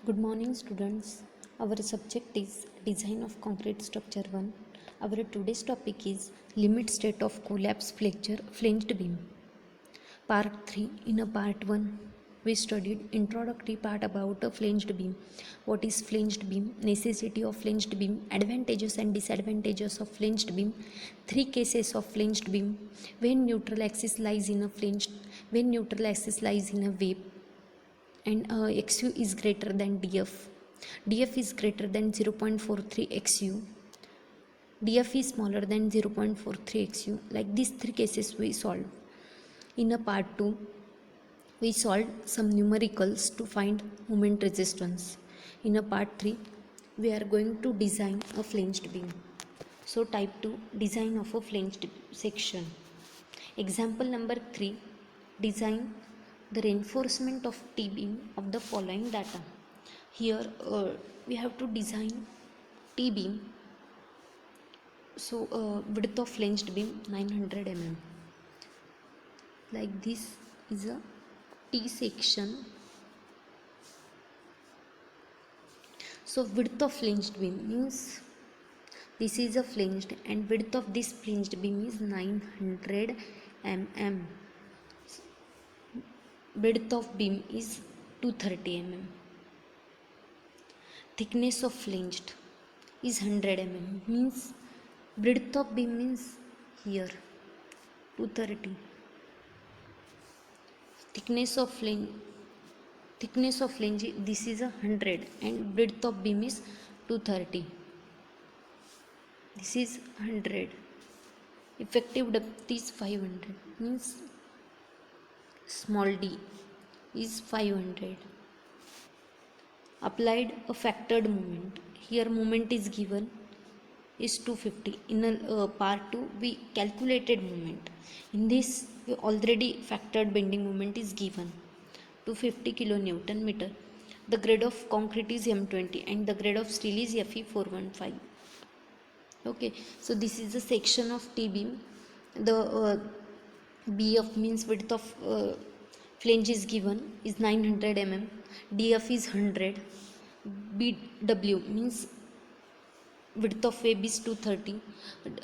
Good morning, students. Our subject is Design of Concrete Structure 1. Our today's topic is Limit State of Collapse Flexure Flanged Beam. Part 3. In a part 1, we studied introductory part about a flanged beam. What is flanged beam? Necessity of flanged beam, advantages and disadvantages of flanged beam, 3 cases of flanged beam, when neutral axis lies in a wave, and XU is greater than DF. DF is greater than 0.43 XU. DF is smaller than 0.43 XU. Like these 3 cases we solve. In a part 2, we solved some numericals to find moment resistance. In a part 3, we are going to design a flanged beam. So type 2, design of a flanged section. Example number 3, design the reinforcement of T-beam of the following data. Here we have to design T-beam. So width of flanged beam 900 mm. Like this is a T section. So width of flanged beam means this is a flanged and width of this flanged beam is 900 mm. Width of beam is 230 mm. Thickness of flanged is 100 mm. Means width of beam means here 230. Thickness of flange this is 100 and width of beam is 230. This is 100. Effective depth is 500. Means small d is 500. Applied a factored moment. Here moment is given is 250. In part 2 we calculated moment. In this we already factored bending moment is given 250 kilonewton meter. The grade of concrete is M20 and the grade of steel is Fe415. Okay, so this is the section of T-beam. The BF means width of flange is given is 900 mm. DF is 100. BW means width of web is 230.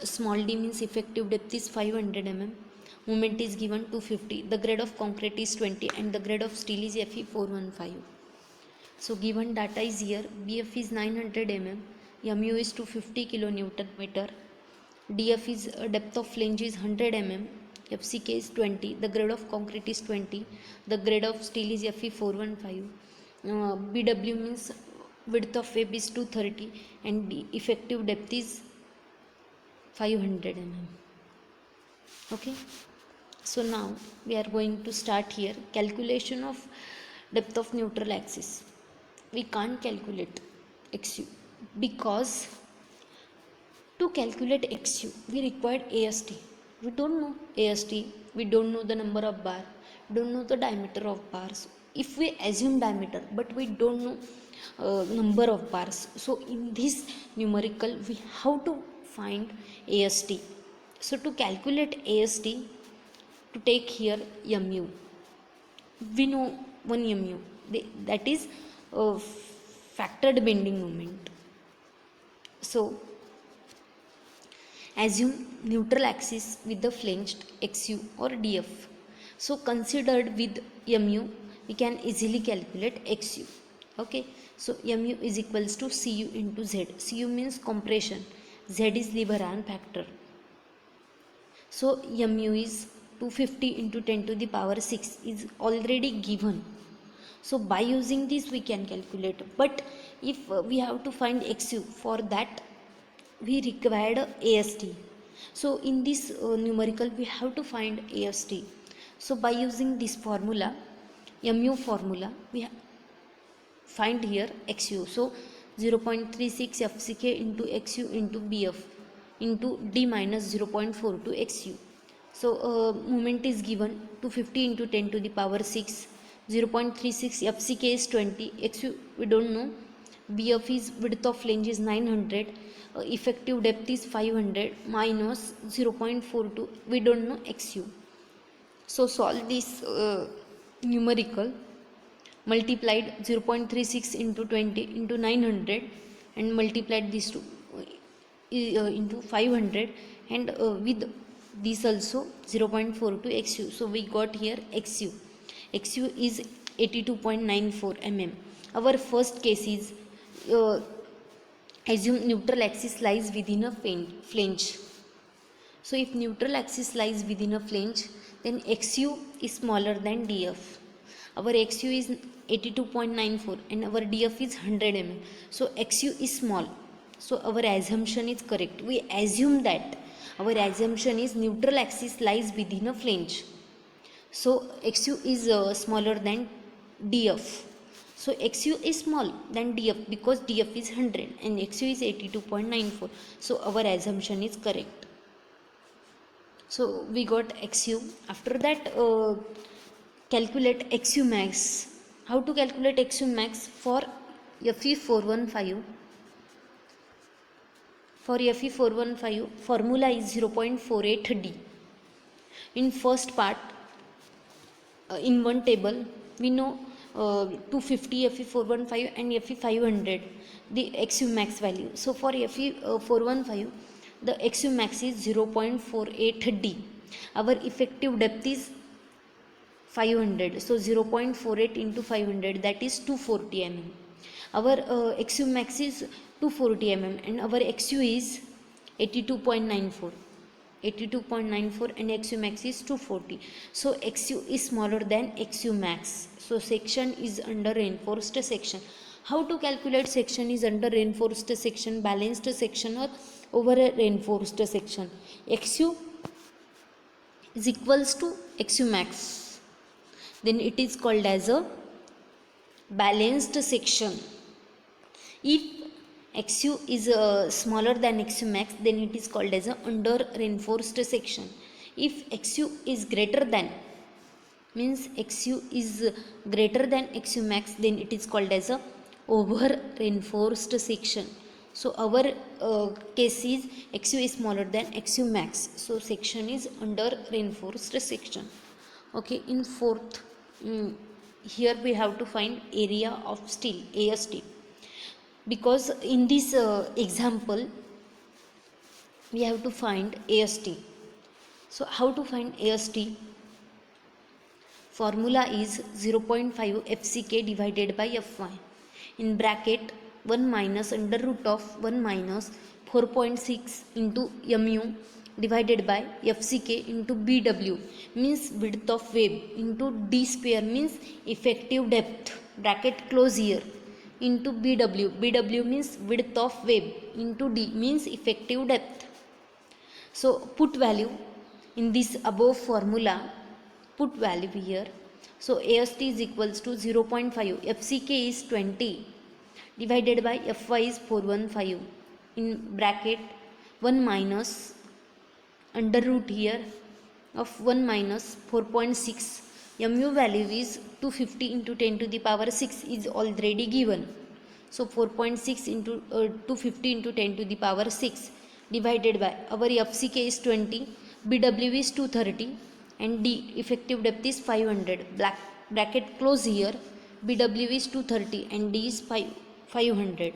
Small d means effective depth is 500 mm. Moment is given 250. The grade of concrete is 20 and the grade of steel is Fe415. So given data is here. BF is 900 mm. MU is 250 kilonewton meter. DF is depth of flange is 100 mm. FCK is 20. The grade of concrete is 20. The grade of steel is Fe415. BW means width of web is 230 and the effective depth is 500 mm. Okay. So now we are going to start here calculation of depth of neutral axis. We can't calculate XU because to calculate XU we required AST. We don't know AST, we don't know the number of bar, don't know the diameter of bars. If we assume diameter but we don't know number of bars, so in this numerical we have to find AST. So to calculate AST, to take here MU, we know 1 MU, that is factored bending moment. So assume neutral axis with the flanged XU or DF. So considered with MU, we can easily calculate XU. Okay, so MU is equals to CU into Z. CU means compression, Z is lever arm factor. So MU is 250 into 10 to the power 6 is already given. So by using this we can calculate. But if we have to find XU, for that we required AST. So in this numerical we have to find AST. So by using this formula, MU formula, we find here XU. So 0.36 FCK into XU into BF into D minus 0.42 XU. So moment is given 250 into 10 to the power 6. 0.36 FCK is 20. XU we don't know. BF is width of flange is 900. Effective depth is 500 minus 0.42. We don't know XU. So solve this numerical. multiplied 0.36 into 20 into 900 and multiplied these two into 500, and with this also 0.42 xu. So we got here xu is 82.94 mm. Our first case is assume neutral axis lies within a flange. So if neutral axis lies within a flange, then xu is smaller than df. Our xu is 82.94 and our df is 100 mm. So xu is small. So our assumption is correct. We assume that our assumption is neutral axis lies within a flange. So xu is smaller than df. So xu is small than df because df is 100 and xu is 82.94. So our assumption is correct. So we got xu. After that, calculate xu max. How to calculate xu max for Fe415? For Fe415, formula is 0.48d. In first part, in one table, we know 250 Fe415 and Fe500, the xu max value. So for Fe415, the xu max is 0.48d. Our effective depth is 500. So 0.48 into 500, that is 240 mm. Our xu max is 240 mm and our xu is 82.94. 82.94 and xu max is 240. So xu is smaller than xu max. So section is under reinforced section. How to calculate section is under reinforced section, balanced section or over a reinforced section? xu is equals to xu max, then it is called as a balanced section. If xu is smaller than xu max, then it is called as a under reinforced section. If xu is greater than, means xu is greater than xu max, then it is called as a over reinforced section. So our case is xu is smaller than xu max, so section is under reinforced section. Okay, in fourth, here we have to find area of steel, AST, because in this example we have to find AST. So how to find AST? Formula is 0.5 FCK divided by Fy, in bracket 1 minus under root of 1 minus 4.6 into mu divided by FCK into BW, means width of wave, into D square means effective depth, bracket close here, into BW means width of wave, into D means effective depth. So put value in this above formula, put value here. So AST is equals to 0.5, FCK is 20 divided by Fy is 415, in bracket 1 minus under root here of 1 minus 4.6, mu value is 250 into 10 to the power 6 is already given. So 4.6 into 250 into 10 to the power 6 divided by our FCK is 20, BW is 230 and D effective depth is 500, bracket close here, BW is 230 and D is 500.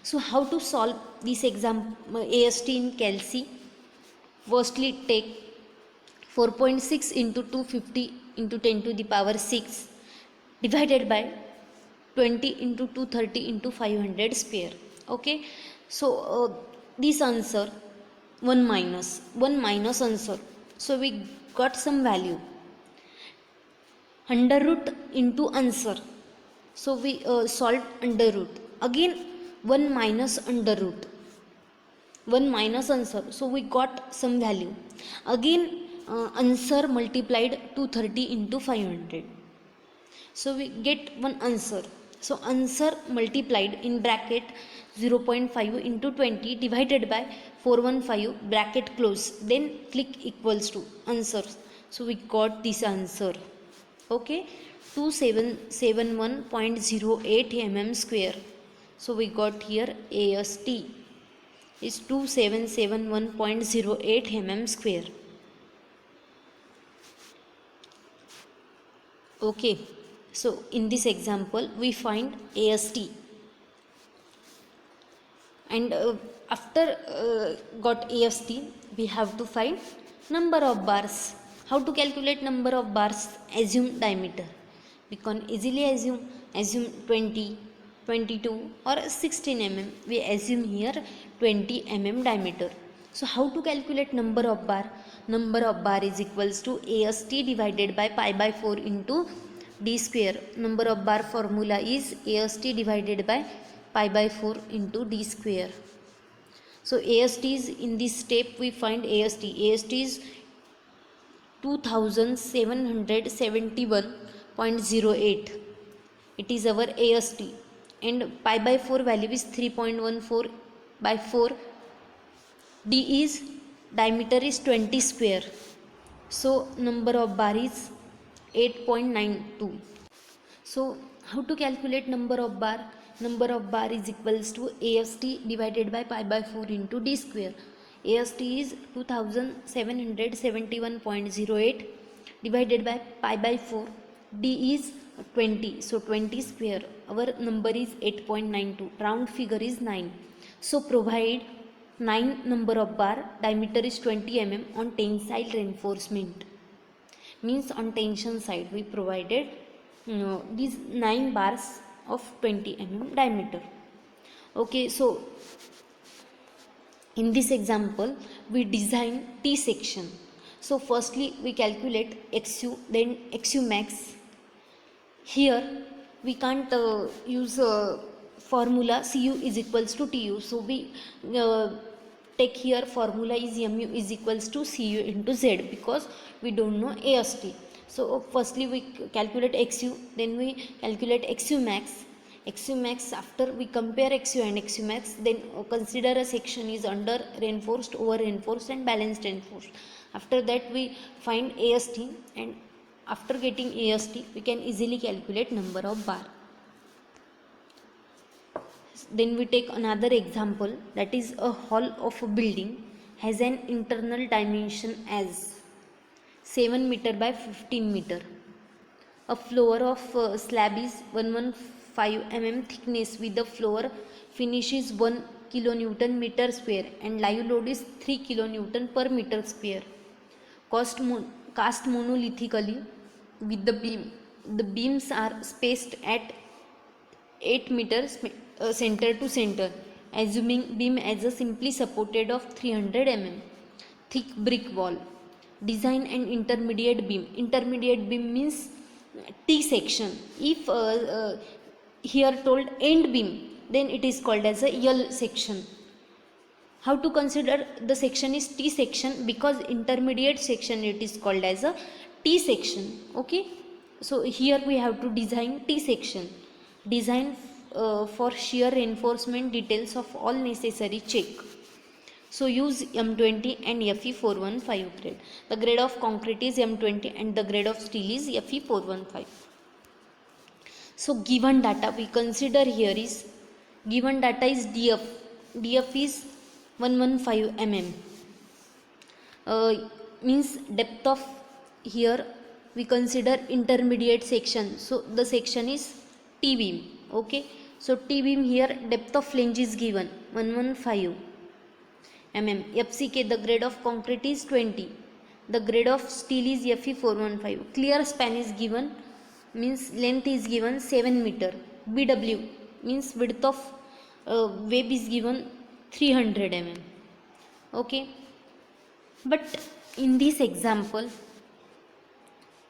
So how to solve this exam AST in Calci? Firstly take 4.6 into 250 into 10 to the power 6 divided by 20 into 230 into 500 square. Okay, so this answer 1 minus answer. So we got some value, under root into answer. So we solved under root, again 1 minus under root, 1 minus answer. So we got some value, again answer multiplied 230 into 500. So we get one answer. So answer multiplied in bracket 0.5 into 20 divided by 415 bracket close, then click equals to answer. So we got this answer. Okay, 2771.08 mm square. So we got here AST is 2771.08 mm square. Okay, So in this example we find AST, and after got AST we have to find number of bars. How to calculate number of bars? Assume diameter. We can easily assume 20, 22 or 16 mm. We assume here 20 mm diameter. So how to calculate number of bar? Number of bar is equals to AST divided by pi by 4 into d square. Number of bar formula is AST divided by pi by 4 into d square. So AST is, in this step we find AST. AST is 2771.08. It is our AST, and pi by 4 value is 3.14 by 4. D is diameter is 20 square. So number of bar is 8.92. So how to calculate number of bar? Number of bar is equals to AST divided by pi by 4 into d square. AST is 2771.08 divided by pi by 4. D is 20. So 20 square. Our number is 8.92. Round figure is 9. So provide 9 number of bar. Diameter is 20 mm on tensile reinforcement. Means on tension side we provided these 9 bars of 20 mm diameter. Okay, so in this example we design T section. So firstly we calculate XU, then XU max. Here we can't use formula Cu is equals to Tu. So we take here formula is Mu is equals to Cu into Z, because we don't know AST. So firstly we calculate XU, then we calculate XU max. XU max, after we compare XU and XU max, then consider a section is under reinforced, over reinforced and balanced reinforced. After that we find AST, and after getting AST we can easily calculate number of bar. Then we take another example, that is a hall of a building has an internal dimension as 7 meter by 15 meter. A floor of slab is 115 mm thickness with the floor finish is 1 kilonewton meter square and live load is 3 kilonewton per meter square. Cast monolithically with the beam. The beams are spaced at 8 meters center to center, assuming beam as a simply supported of 300 mm thick brick wall. Design an intermediate beam. Intermediate beam means T section. If here told end beam, then it is called as a L section. How to consider the section is T section? Because intermediate section it is called as a T section. Okay, so here we have to design T section. Design for shear reinforcement details of all necessary check. So use M20 and Fe415 grade. The grade of concrete is M20 and the grade of steel is Fe415. So given data we consider here is, given data is DF. DF is 115 mm. Means depth of, here we consider intermediate section. So the section is T beam. Okay. So T beam here depth of flange is given 115 mm. FCK, the grade of concrete is 20. The grade of steel is Fe415. Clear span is given, means length is given 7 meter. BW means width of web is given 300 mm. Okay. But in this example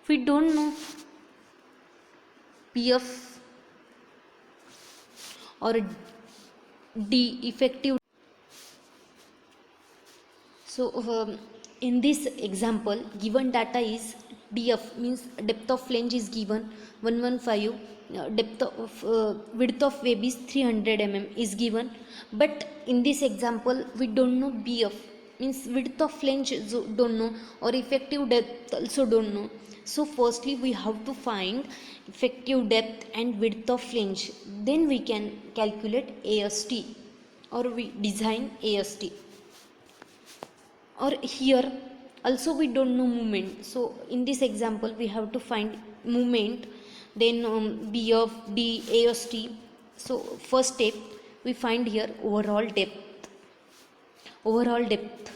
we don't know PF or D effective. So in this example given data is DF means depth of flange is given 115, depth of width of web is 300 mm is given, but in this example we don't know BF means width of flange don't know, or effective depth also don't know. So firstly we have to find effective depth and width of flange, then we can calculate AST or we design AST. Or here also we don't know moment. So in this example we have to find moment. then B of D, A of T. So first step we find here overall depth. Overall depth,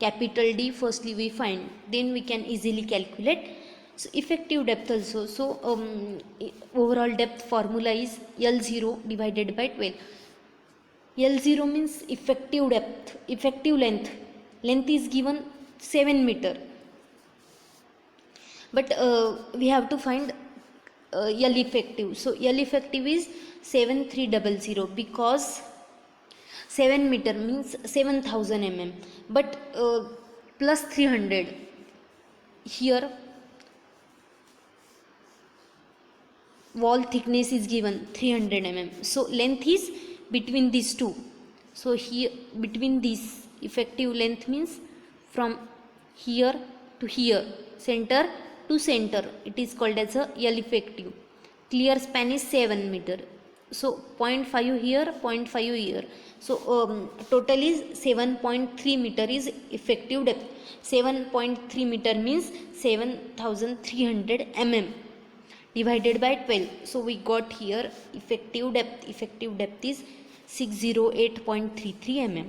capital D firstly we find, then we can easily calculate. So effective depth also. So overall depth formula is L0 divided by 12. L0 means effective depth, effective length. Length is given 7 meter, but we have to find L effective. So L effective is 7300, because 7 meter means 7000 mm, but plus 300 here. Wall thickness is given 300 mm, so length is between these two. So here between these, effective length means from here to here, center to center, it is called as a L effective. Clear span is 7 meter, so 0.5 here, 0.5 here, so total is 7.3 meter is effective depth. 7.3 meter means 7300 mm divided by 12. So we got here effective depth. Effective depth is 608.33 mm.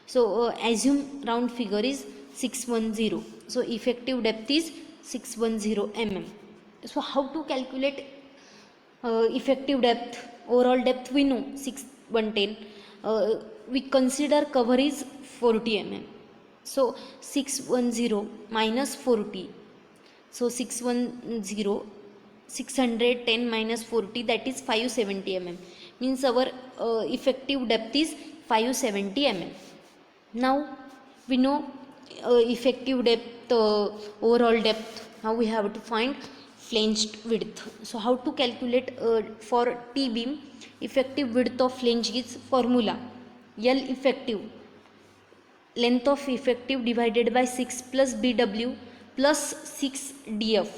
So assume round figure is 610. So effective depth is 610 mm. So how to calculate effective depth? Overall depth we know 6110. We consider cover is 40 mm. So 610 minus 40. So 610, 610 minus 40, that is 570 mm. Means our effective depth is 570 mm. Now we know effective depth, overall depth. Now we have to find flanged width. So how to calculate for T-beam? Effective width of flange is formula L effective, length of effective divided by 6 plus BW plus 6 DF.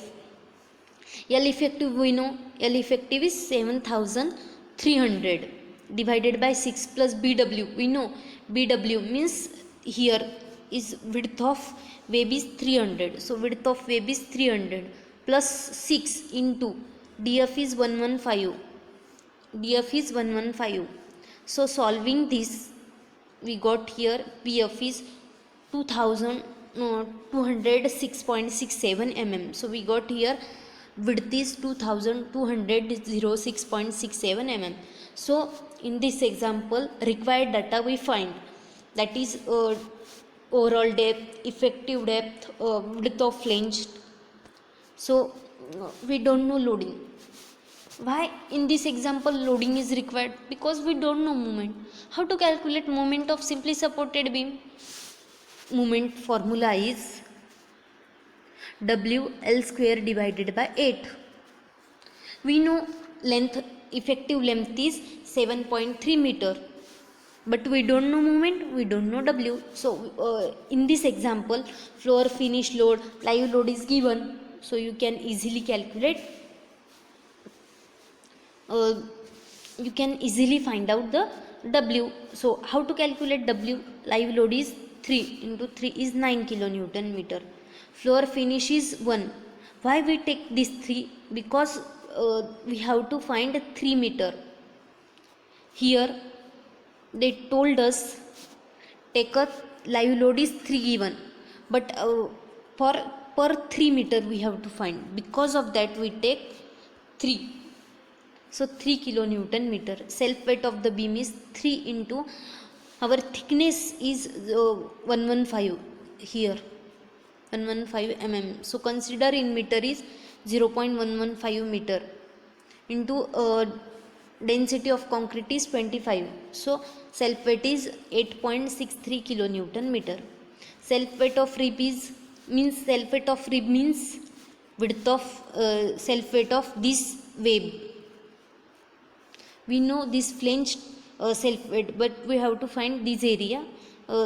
L effective we know, L effective is 7300 divided by 6 plus BW. We know BW means here is width of web is 300. So width of web is 300 plus 6 into DF is 115. DF is 115. So solving this, we got here PF is 206.67 mm. So we got here width is 2206.67 mm. So in this example required data we find, that is overall depth, effective depth, width of flange. So we don't know loading. Why in this example loading is required? Because we don't know moment. How to calculate moment of simply supported beam? Moment formula is WL square divided by 8. We know length, effective length is 7.3 meter, but we don't know moment, we don't know W. So in this example floor finish load, live load is given, so you can easily calculate, you can easily find out the W. So how to calculate W? Live load is 3 into 3 is 9 kilonewton meter. Floor finish is 1. Why we take this 3? Because we have to find 3 meter. Here they told us take a live load is 3 given, but per 3 meter we have to find. Because of that we take 3. So 3 kilonewton meter. Self weight of the beam is 3 into our thickness is 115 here, 115 mm. So consider in meter is 0.115 meter into density of concrete is 25. So self weight is 8.63 kilonewton meter. Self weight of rib is means width of self weight of this web. We know this flange self weight, but we have to find this area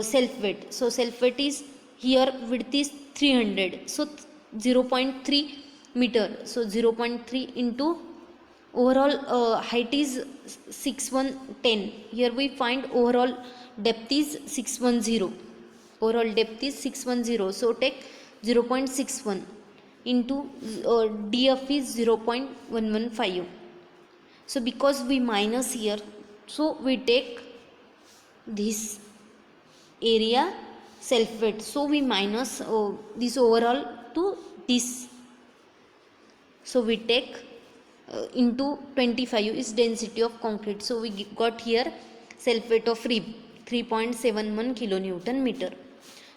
self weight. So self weight is here, width is 300, so 0.3 meter. So 0.3 into overall height is 6110. Here we find overall depth is 610. Overall depth is 610. So take 0.61 into df is 0.115. So because we minus here, so we take this area self weight, so we minus this overall to this, so we take into 25 is density of concrete. So we got here self weight of rib 3.71 kilonewton meter.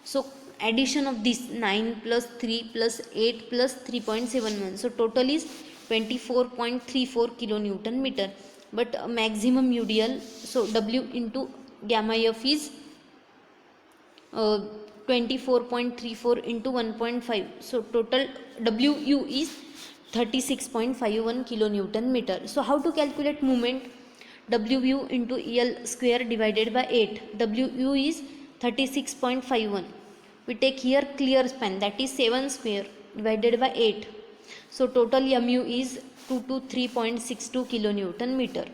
So addition of this 9 plus 3 plus 8 plus 3.71, so total is 24.34 kilonewton meter. But maximum UDL, so W into gamma F is 24.34 into 1.5, so total WU is 36.51 kilonewton meter. So how to calculate moment? WU into EL square divided by 8. WU is 36.51. We take here clear span, that is 7 square divided by 8. So total MU is 223.62 kilonewton meter.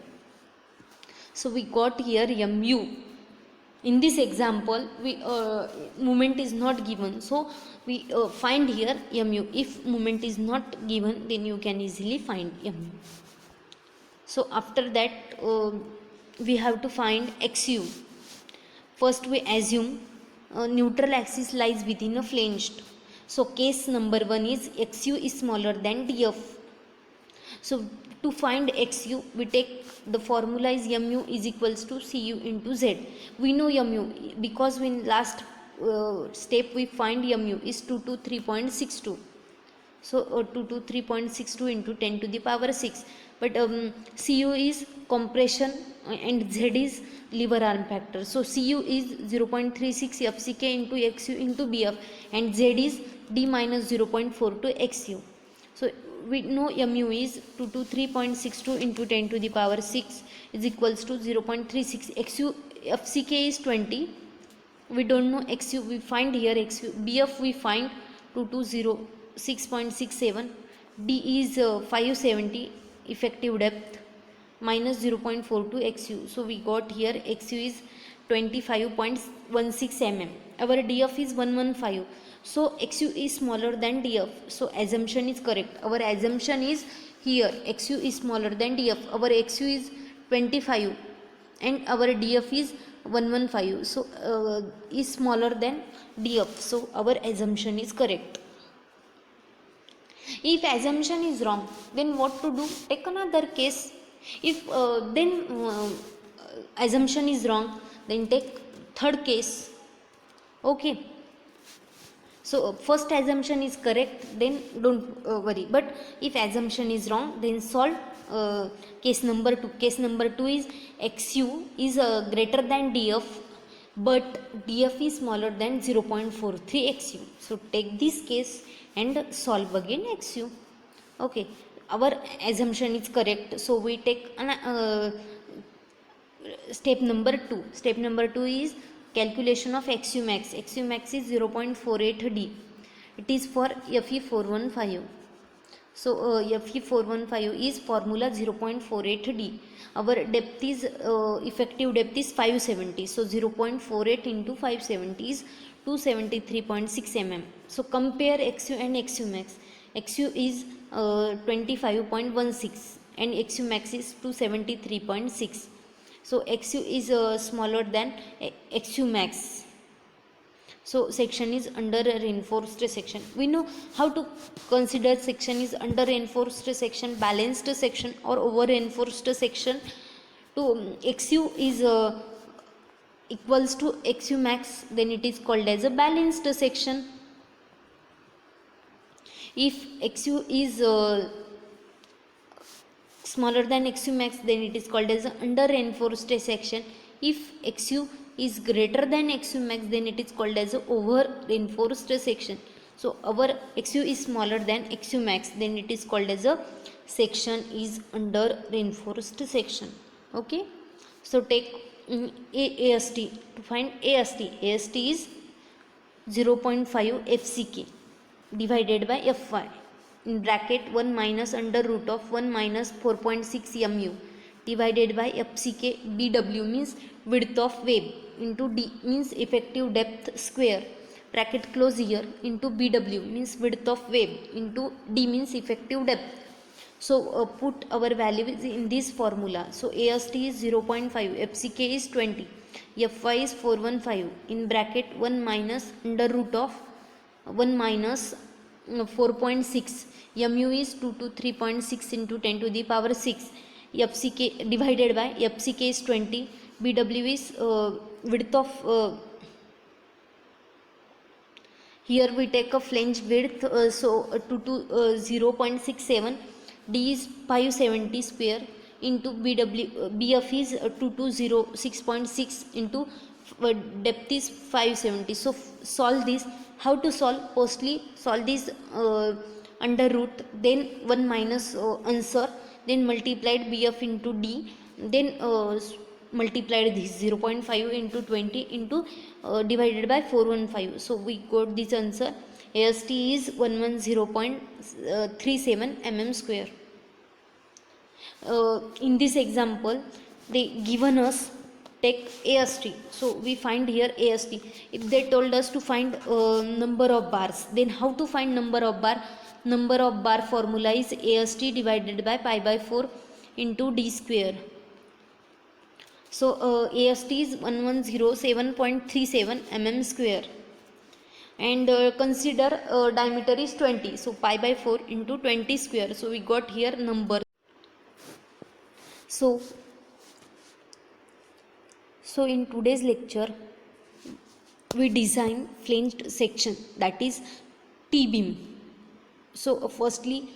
So we got here MU. In this example, we moment is not given, so we find here MU. If moment is not given, then you can easily find MU. So after that, we have to find XU. First we assume neutral axis lies within a flanged. So case number 1 is XU is smaller than DF. So to find XU, we take the formula is MU is equals to CU into Z. We know MU because in last step we find MU is 223.62. So 223.62 into 10 to the power 6. But CU is compression and Z is lever arm factor. So CU is 0.36 FCK into XU into BF, and Z is D minus 0.42 XU. So we know MU is 223.62 into 10 to the power 6 is equals to 0.36. XU FCK is 20. We don't know XU. We find here XU. BF we find 226.67. D is 570 effective depth minus 0.42 XU. So we got here XU is 25.16 mm. Our DF is 115. So XU is smaller than DF. So assumption is correct. Our assumption is here XU is smaller than DF. Our XU is 25 and our DF is 115. So is smaller than DF. So our assumption is correct. If assumption is wrong, then what to do? Take another case. If assumption is wrong, then take third case. Okay. So first assumption is correct, then don't worry. But if assumption is wrong, then solve case number 2. Case number 2 is XU is greater than DF, but DF is smaller than 0.43 XU. So take this case and solve again XU. Okay, our assumption is correct. So we take step number 2. Step number 2 is calculation of XU max. XU max is 0.48 D. It is for Fe415. So Fe415 is formula 0.48 D. Our depth is effective depth is 570. So 0.48 into 570 is 273.6 mm. So compare XU and XU max. XU is 25.16 and XU max is 273.6. So XU is smaller than XU max. So section is under reinforced section. We know how to consider section is under reinforced section, balanced section or over reinforced section. To XU is equals to XU max, then it is called as a balanced section. If XU is smaller than XU max, then it is called as under reinforced section. If XU is greater than XU max, then it is called as over reinforced section. So our XU is smaller than XU max, then it is called as a section is under reinforced section. Okay, so take AST. To find AST is 0.5 FCK divided by Fy in bracket 1 minus under root of 1 minus 4.6 mu divided by FCK. BW means width of web into D means effective depth square bracket close here, into BW means width of wave, into D means effective depth. So put our values in this formula. So AST is 0.5, FCK is 20, Fy is 415, in bracket 1 minus under root of 1 minus 4.6, Mu is 223.6 into 10 to the power 6, FCK divided by FCK is 20, BW is width of here we take a flange width, to 0.67, D is 570 square into BF is 2206.6 into depth is 570. So solve this. How to solve? Firstly solve this under root, then 1 minus answer, then multiplied BF into D, then multiplied this 0.5 into 20 into divided by 415. So we got this answer. AST is 110.37 mm square. In this example they given us take AST, so we find here AST. If they told us to find number of bars, then how to find number of bar? Number of bar formula is AST divided by pi by 4 into D square. So AST is 1107.37 mm square, and consider diameter is 20, so pi by 4 into 20 square. So we got here number. So in today's lecture we design flanged section, that is T-beam. So firstly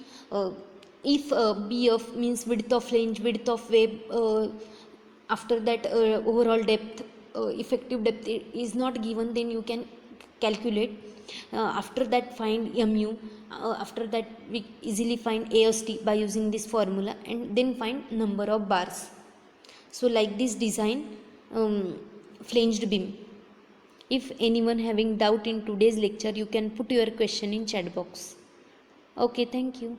if BF means width of flange, width of wave, after that overall depth, effective depth is not given, then you can calculate. After that find Mu, after that we easily find AST by using this formula, and then find number of bars. So like this design flanged beam. If anyone having doubt in today's lecture, you can put your question in chat box. Okay, thank you.